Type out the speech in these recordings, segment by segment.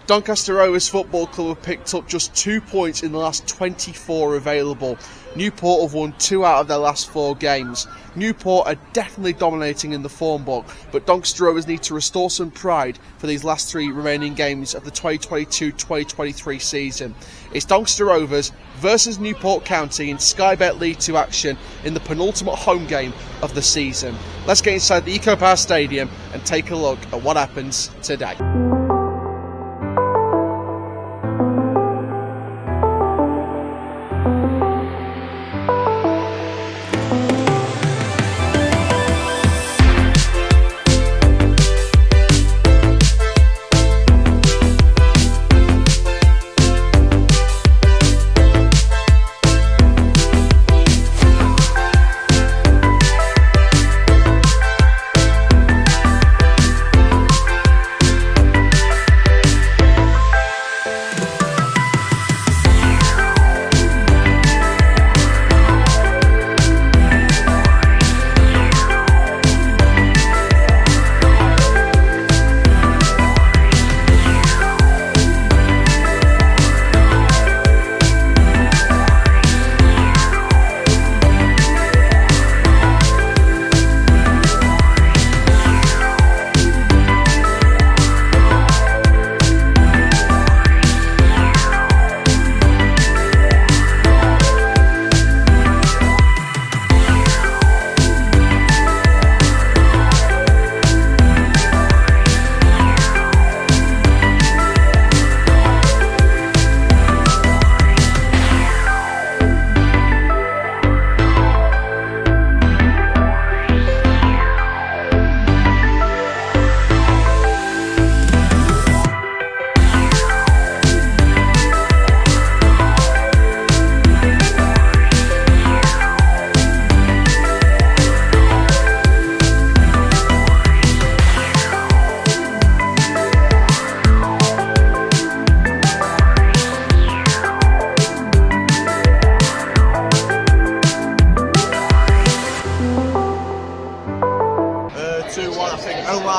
Doncaster Rovers Football Club have picked up just 2 points in the last 24 available. Newport have won 2 out of their last 4 games. Newport are definitely dominating in the form book, but Doncaster Rovers need to restore some pride for these last 3 remaining games of the 2022-2023 season. It's Doncaster Rovers versus Newport County in Sky Bet League 2 action in the penultimate home game of the season. Let's get inside the EcoPower Stadium and take a look at what happens today.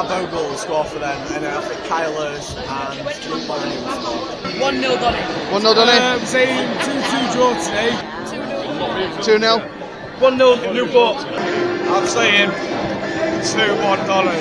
Bogle will score for them, and then I think Kyler's and Luke Maloney will score. 1-0 Donny. 1-0 Donny. I'm saying 2-2 draw today. 2-0. 1-0 Newport. I'm saying 2-1 Donny.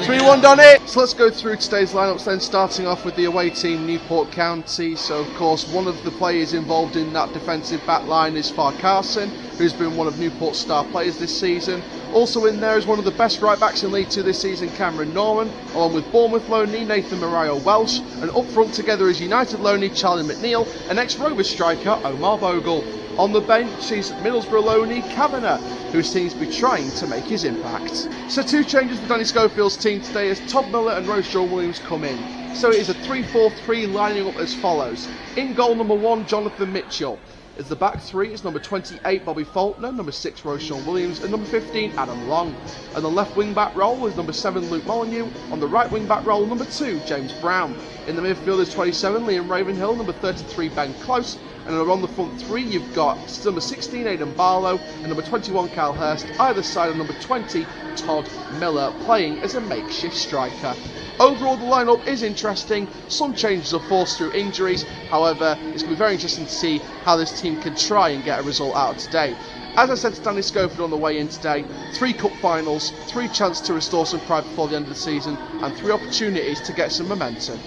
3-1 Donny. So let's go through today's lineups then, starting off with the away team, Newport County. So of course one of the players involved in that defensive back line is Far Carson, who's been one of Newport's star players this season. Also in there is one of the best right backs in League 2 this season, Cameron Norman, along with Bournemouth loanee Nathan Mario Welsh, and up front together is United loanee Charlie McNeil and ex-Rovers striker Omar Bogle. On the bench is Middlesbrough loanee Kavanagh, who seems to be trying to make his impact. So 2 changes for Danny Schofield's team today as Todd Miller and Rosejoy Williams come in. So it is a 3-4-3 lining up as follows. In goal number 1, Jonathan Mitchell. As the back 3 is number 28 Bobby Faulkner, number 6 Rosejoy Williams and number 15 Adam Long. And the left wing back role is number 7 Luke Molyneux, on the right wing back role number 2 James Brown. In the midfield is 27 Liam Ravenhill, number 33 Ben Close, and on the front 3 you've got number 16 Aidan Barlow and number 21 Kyle Hurst, either side of number 20 Todd Miller, playing as a makeshift striker. Overall the lineup is interesting, some changes are forced through injuries, however it's going to be very interesting to see how this team can try and get a result out of today. As I said to Danny Schofield on the way in today, 3 cup finals, 3 chances to restore some pride before the end of the season and 3 opportunities to get some momentum.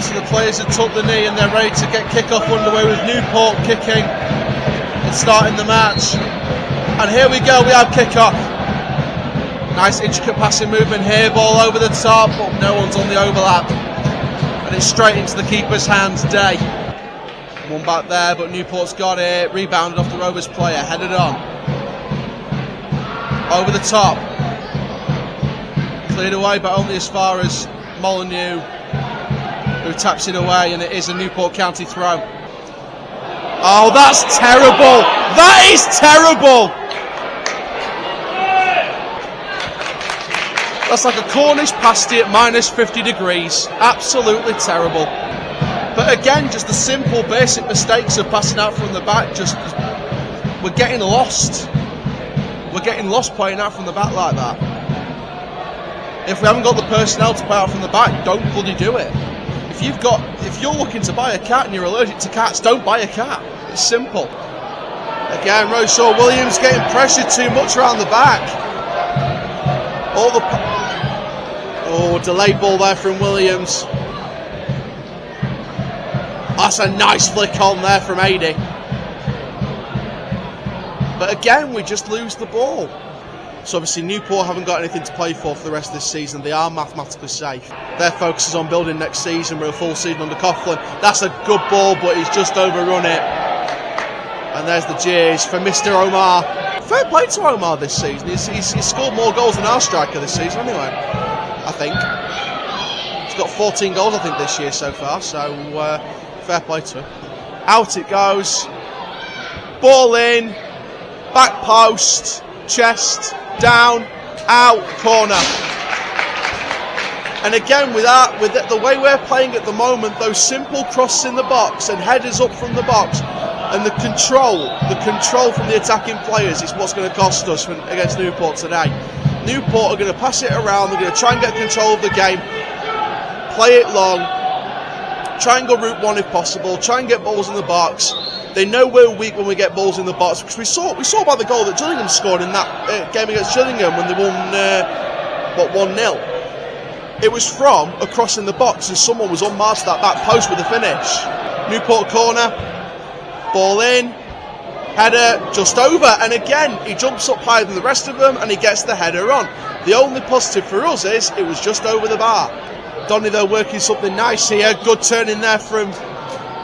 So the players have took the knee and they're ready to get kick-off underway with Newport kicking and starting the match. And here we go, we have kick-off. Nice intricate passing movement here, ball over the top, but no one's on the overlap. And it's straight into the keeper's hands, Day. One back there, but Newport's got it. Rebounded off the Rovers player, headed on. Over the top. Cleared away, but only as far as Molyneux, who taps it away, and it is a Newport County throw. Oh, that's terrible! That is terrible! That's like a Cornish pasty at minus 50 degrees. Absolutely terrible. But again, just the simple, basic mistakes of passing out from the back. Just we're getting lost. We're getting lost playing out from the back like that. If we haven't got the personnel to play out from the back, don't bloody do it. If you're looking to buy a cat and you're allergic to cats, don't buy a cat. It's simple. Again, Roshaw Williams getting pressured too much around the back. Delayed ball there from Williams. That's a nice flick on there from Ady. But again, we just lose the ball. So obviously Newport haven't got anything to play for the rest of this season. They are mathematically safe. Their focus is on building next season with a full season under Coughlin. That's a good ball, but he's just overrun it. And there's the jeers for Mr. Omar. Fair play to Omar this season. He's scored more goals than our striker this season anyway, I think. He's got 14 goals, I think, this year so far. So fair play to him. Out it goes. Ball in. Back post. Chest. Down. Out. Corner. And again, with the way we're playing at the moment, those simple crosses in the box and headers up from the box, and the control from the attacking players is what's going to cost us against Newport today. Newport are going to pass it around. They're going to try and get control of the game, play it long, try and go route one if possible, try and get balls in the box. They know we're weak when we get balls in the box, because we saw by the goal that Gillingham scored in that game against Gillingham when they won 1-0. It was from a cross in the box and someone was unmarked to that back post with a finish. Newport corner, ball in, header just over, and again he jumps up higher than the rest of them and he gets the header on. The only positive for us is it was just over the bar. Donny though working something nice here. Good turn in there from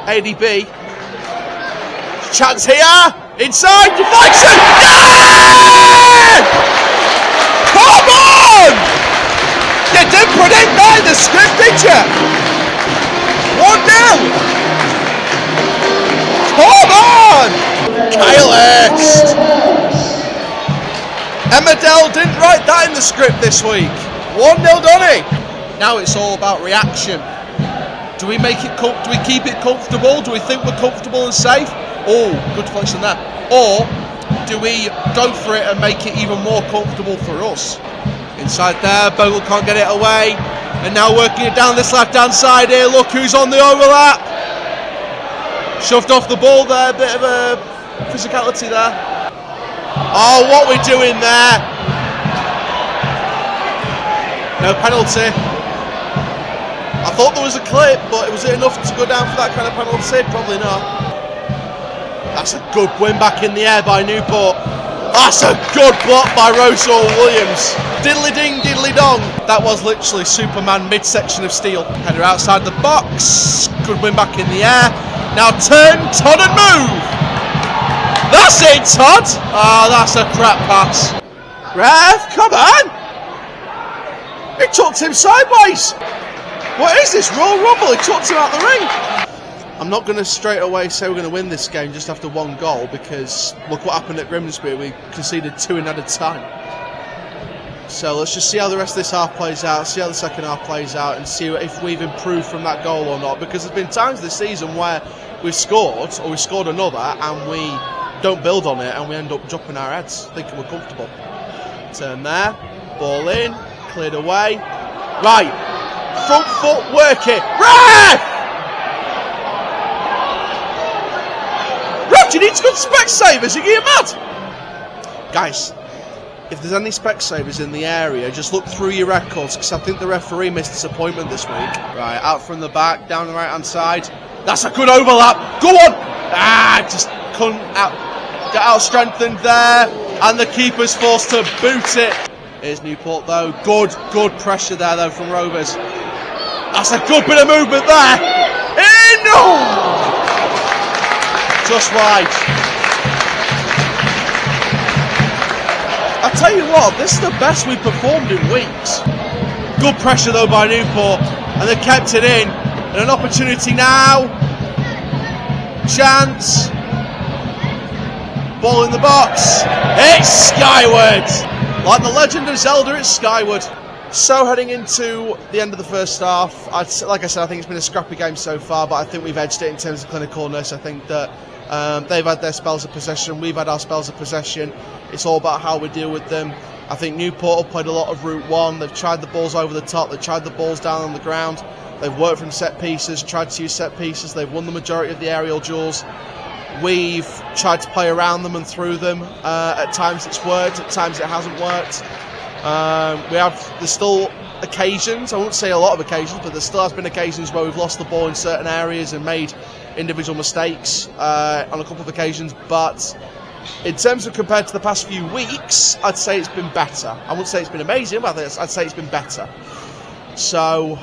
ADB. Chance here, inside, deflection! Yeah! Come on! You didn't put it there in the script, did you? 1-0! Come on! Kyle Hurst! Emma Dell didn't write that in the script this week. 1-0 Donny. Now it's all about reaction. Do we keep it comfortable? Do we think we're comfortable and safe? Oh, good deflection there. Or do we go for it and make it even more comfortable for us? Inside there, Bogle can't get it away. And now working it down this left-hand side here. Look who's on the overlap. Shoved off the ball there, a bit of a physicality there. Oh, what we're doing there. No penalty. I thought there was a clip, but was it enough to go down for that kind of penalty? Probably not. That's a good win back in the air by Newport. That's a good block by Roshaw Williams. Diddly ding, diddly dong. That was literally Superman midsection of steel. Header outside the box. Good win back in the air. Now turn, Todd, and move. That's it, Todd. Oh, that's a crap pass. Ref, come on. He chucked him sideways. What is this? Royal Rumble. He chucked him out the ring. I'm not going to straight away say we're going to win this game just after one goal, because look what happened at Grimsby. We conceded 2 in added time. So let's just see how the rest of this half plays out, see how the second half plays out, and see if we've improved from that goal or not. Because there's been times this season where we've scored, or we've scored another, and we don't build on it, and we end up dropping our heads, thinking we're comfortable. Turn there, ball in, cleared away. Right, front foot working. Ref! You need to go to Specsavers, are you mad? Guys, if there's any Specsavers in the area, just look through your records, because I think the referee missed his appointment this week. Right, out from the back, down the right hand side. That's a good overlap. Go on! Just couldn't get out strengthened there, and the keeper's forced to boot it. Here's Newport though. Good pressure there though from Rovers. That's a good bit of movement there. In! Oh! Just wide. I tell you what, this is the best we've performed in weeks. Good pressure though by Newport, and they kept it in. And an opportunity now. Chance. Ball in the box. It's skyward. Like the Legend of Zelda, it's skyward. So heading into the end of the first half, like I said, I think it's been a scrappy game so far, but I think we've edged it in terms of clinicalness. I think that they've had their spells of possession, we've had our spells of possession. It's all about how we deal with them. I think Newport have played a lot of route one. They've tried the balls over the top, they've tried the balls down on the ground. They've worked from set pieces, tried to use set pieces. They've won the majority of the aerial duels. We've tried to play around them and through them. At times it's worked, at times it hasn't worked. There's still occasions, I won't say a lot of occasions, but there still has been occasions where we've lost the ball in certain areas and made individual mistakes on a couple of occasions. But in terms of compared to the past few weeks, I'd say it's been better. I wouldn't say it's been amazing, but I'd say it's been better. So,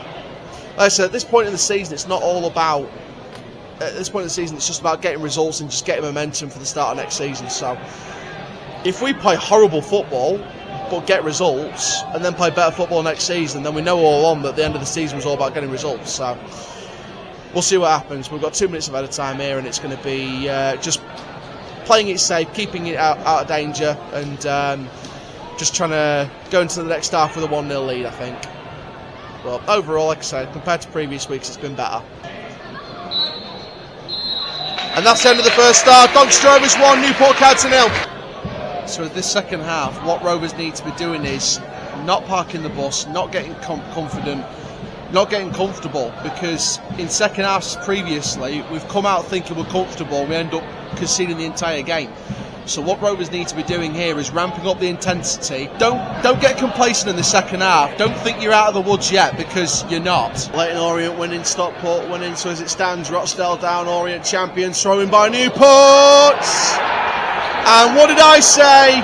like I said, at this point in the season, it's not all about. At this point in the season, it's just about getting results and just getting momentum for the start of next season. So, if we play horrible football but get results, and then play better football next season, then we know all along that the end of the season was all about getting results. So, we'll see what happens. We've got 2 minutes of added time here, and it's going to be just playing it safe, keeping it out of danger, and just trying to go into the next half with a 1-0 lead, I think. But overall, like I said, compared to previous weeks, it's been better. And that's the end of the first half. Doncaster Rovers 1, Newport County 0. So this second half, what Rovers need to be doing is not parking the bus, not getting confident, not getting comfortable, because in second halves previously, we've come out thinking we're comfortable, we end up conceding the entire game. So what Rovers need to be doing here is ramping up the intensity. Don't get complacent in the second half. Don't think you're out of the woods yet, because you're not. Leighton Orient winning, Stockport winning, so as it stands, Rochdale down, Orient champions, throw-in by Newport! And what did I say?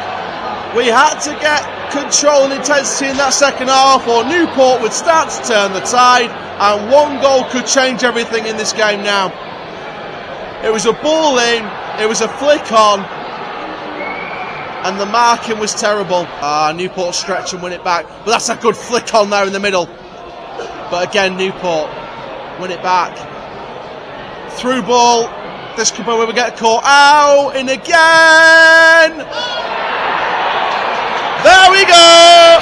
We had to get control and intensity in that second half, or Newport would start to turn the tide, and one goal could change everything in this game now. It was a ball in, it was a flick on, and the marking was terrible. Newport stretch and win it back, but that's a good flick on there in the middle. But again, Newport win it back. Through ball, this could be where we get caught out, in again! There we go!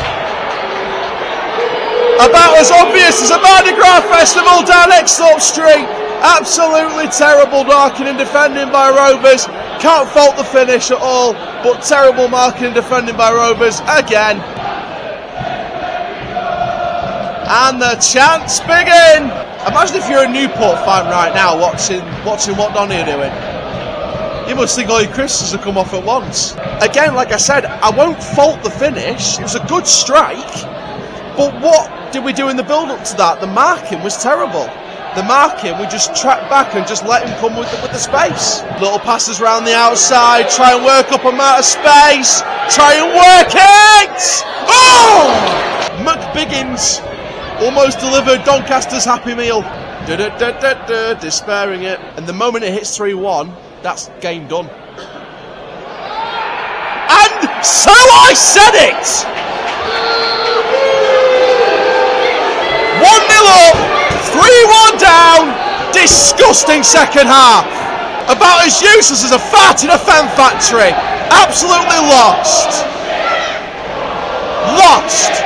About as obvious as a Mardi Gras festival down Exthorpe Street. Absolutely terrible marking and defending by Rovers. Can't fault the finish at all, but terrible marking and defending by Rovers again. And the chance begin. Imagine if you're a Newport fan right now watching what Donny are doing. You must think all your Christmas have come off at once. Again, like I said, I won't fault the finish. It was a good strike. But what did we do in the build-up to that? The marking was terrible. The marking, we just track back and just let him come with the space. Little passes around the outside, try and work up amount of space, try and work it! Oh! McBiggins almost delivered Doncaster's happy meal. Despairing it. And the moment it hits 3-1, that's game done. And so I said it! 1-0 up! 3-1 down, disgusting second half. About as useless as a fart in a fan factory. Absolutely lost. Lost.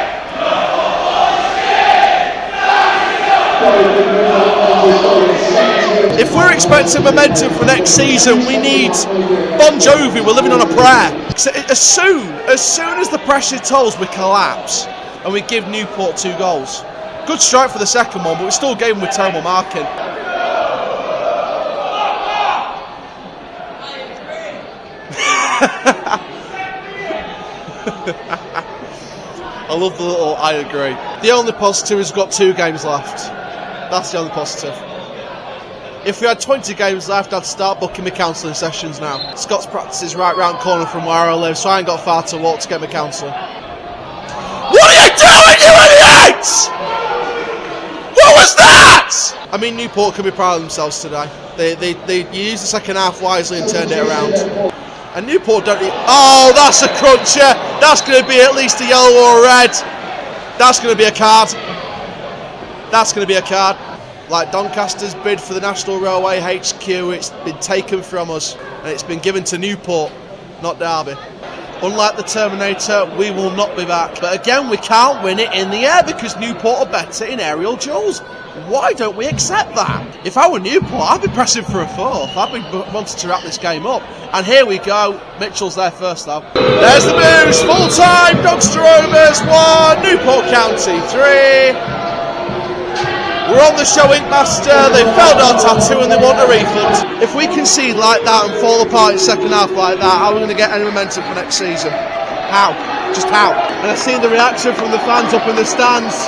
If we're expecting momentum for next season, we need Bon Jovi. We're living on a prayer. As soon as the pressure tolls, we collapse and we give Newport 2 goals. Good strike for the second one, but we still gave him with terrible marking. I love the little I agree. The only positive is we've got 2 games left. That's the only positive. If we had 20 games left, I'd start booking my counselling sessions now. Scott's practice is right round the corner from where I live, so I ain't got far to walk to get my counselling. What are you doing, you idiots? What was that? I mean, Newport can be proud of themselves today. They used the second half wisely and turned it around. And Newport don't... Oh, that's a cruncher. That's going to be at least a yellow or a red. That's going to be a card. That's going to be a card. Like Doncaster's bid for the National Railway HQ, it's been taken from us. And it's been given to Newport, not Derby. Unlike the Terminator, we will not be back. But again, we can't win it in the air because Newport are better in aerial duels. Why don't we accept that? If I were Newport, I'd be pressing for a 4th. I'd be wanting to wrap this game up. And here we go. Mitchell's there first, though. There's the boost. Full time. Doncaster Rovers 1. Newport County 3. We're on the show Master. They failed our tattoo and they want a refund. If we concede like that and fall apart in second half like that, how are we going to get any momentum for next season? How? Just how? And I've seen the reaction from the fans up in the stands.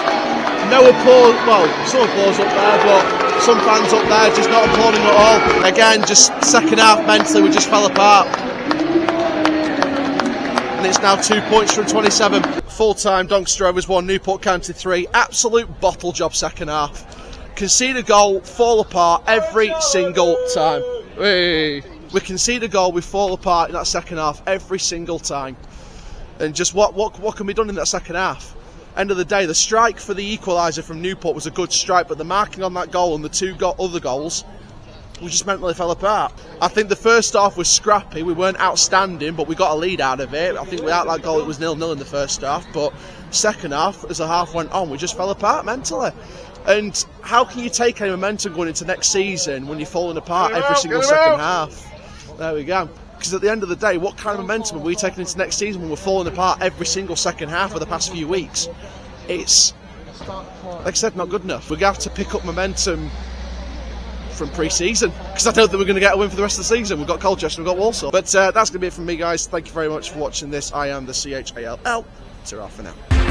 No applause, well, some applause up there, but some fans up there just not applauding at all. Again, just second half mentally we just fell apart. And it's now 2 points from 27. Full-time, Doncaster Rovers 1, Newport County 3. Absolute bottle job second half. Concede a goal, fall apart every single time. Hey. We concede a goal, we fall apart in that second half every single time. And just what can be done in that second half? End of the day, the strike for the equaliser from Newport was a good strike, but the marking on that goal and the two other goals, we just mentally fell apart. I think the first half was scrappy, we weren't outstanding, but we got a lead out of it. I think without that goal it was 0-0 in the first half, but second half, as the half went on, we just fell apart mentally. And how can you take any momentum going into next season when you're falling apart every single second half? There we go. Because at the end of the day, what kind of momentum are we taking into next season when we're falling apart every single second half of the past few weeks? It's, like I said, not good enough. We're going to have to pick up momentum from pre-season, because I don't think we're going to get a win for the rest of the season. We've got Colchester, we've got Walsall. But that's going to be it from me, guys. Thank you very much for watching this. I am the CHALL. Ta-ra for now.